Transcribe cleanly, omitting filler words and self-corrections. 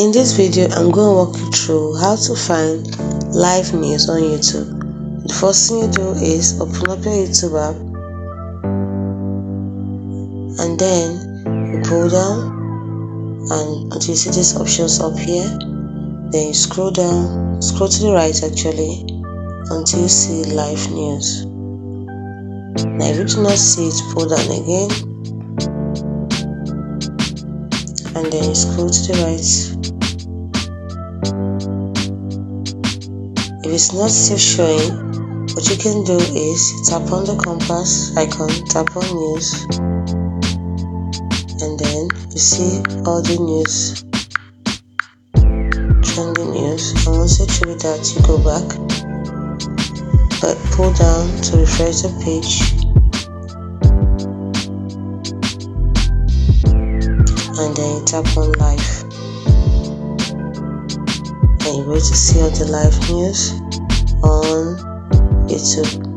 In this video, I'm going to walk you through how to find live news on YouTube. The first thing you do is open up your YouTube app, and then you pull down and until you see these options up here. Then you scroll down, scroll to the right actually, until you see live news. Now if you do not see it, pull down again, and then you scroll to the right. If it's not still showing, what you can do is tap on the compass icon, tap on news, and then you see all the news, trending news. And once you through that, you go back, but pull down to refresh the page, and then you tap on live, and you're able to see all the live news on YouTube.